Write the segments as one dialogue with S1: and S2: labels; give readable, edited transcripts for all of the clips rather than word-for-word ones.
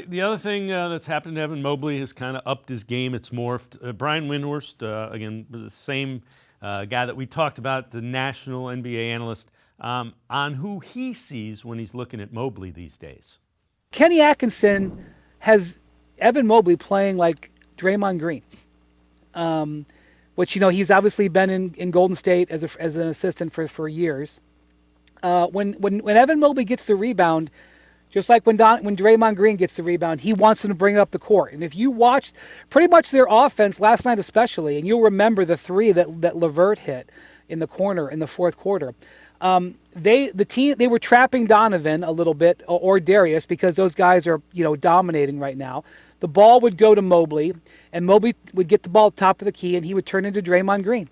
S1: The other thing that's happened to Evan Mobley has kind of upped his game. It's morphed. Brian Windhorst, again, the same guy that we talked about, the national NBA analyst, on who he sees when he's looking at Mobley these days.
S2: Kenny Atkinson has Evan Mobley playing like Draymond Green, um, which he's obviously been in Golden State as an assistant for years. When Evan Mobley gets the rebound, just like when Draymond Green gets the rebound, he wants him to bring it up the court. And if you watched pretty much their offense last night, especially, and you'll remember the three that Levert hit in the corner in the fourth quarter. They were trapping Donovan a little bit or Darius because those guys are dominating right now. The ball would go to Mobley, and Mobley would get the ball at the top of the key, and he would turn into Draymond Green.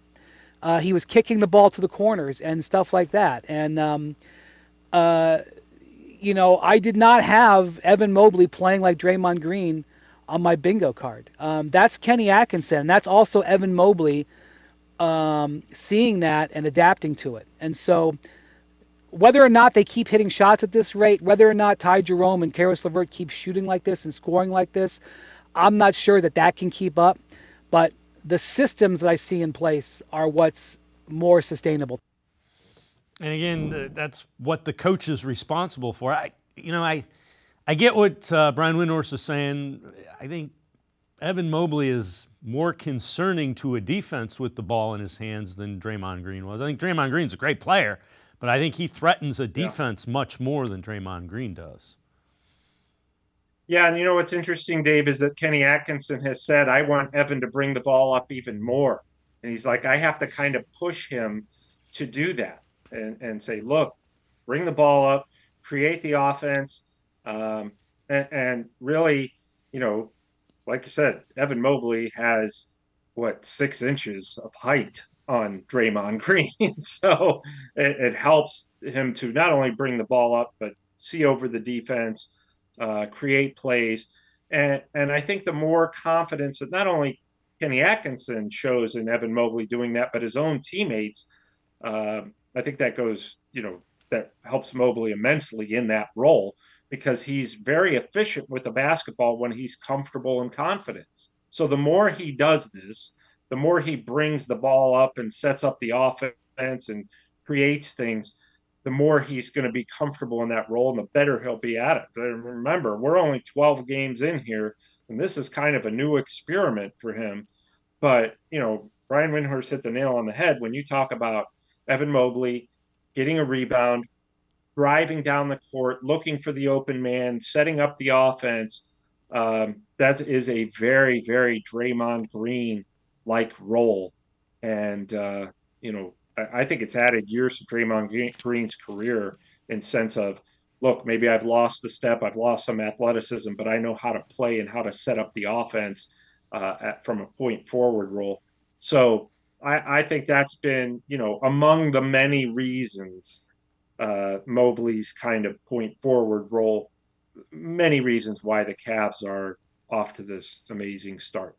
S2: He was kicking the ball to the corners and stuff like that. And uh, I did not have Evan Mobley playing like Draymond Green on my bingo card. That's Kenny Atkinson. That's also Evan Mobley seeing that and adapting to it. And so whether or not they keep hitting shots at this rate, whether or not Ty Jerome and Karis LeVert keep shooting like this and scoring like this, I'm not sure that can keep up. But the systems that I see in place are what's more sustainable.
S1: And again, that's what the coach is responsible for. I get what Brian Windhorst is saying. I think Evan Mobley is more concerning to a defense with the ball in his hands than Draymond Green was. I think Draymond Green's a great player, but I think he threatens a
S3: Yeah.
S1: defense much more than Draymond Green does.
S3: Yeah, and what's interesting, Dave, is that Kenny Atkinson has said, I want Evan to bring the ball up even more. And he's like, I have to kind of push him to do that and say, look, bring the ball up, create the offense. And really, you know, like you said, Evan Mobley has what 6 inches of height on Draymond Green. So it helps him to not only bring the ball up, but see over the defense, create plays. And I think the more confidence that not only Kenny Atkinson shows in Evan Mobley doing that, but his own teammates, uh, I think that goes, that helps Mobley immensely in that role because he's very efficient with the basketball when he's comfortable and confident. So the more he does this, the more he brings the ball up and sets up the offense and creates things, the more he's going to be comfortable in that role and the better he'll be at it. But remember, we're only 12 games in here, and this is kind of a new experiment for him. But, Brian Windhorst hit the nail on the head when you talk about Evan Mobley getting a rebound, driving down the court, looking for the open man, setting up the offense. That is a very, very Draymond Green like role. And, I think it's added years to Draymond Green's career in sense of, look, maybe I've lost a step, I've lost some athleticism, but I know how to play and how to set up the offense from a point forward role. So I think that's been, among the many reasons Mobley's kind of point forward role, many reasons why the Cavs are off to this amazing start.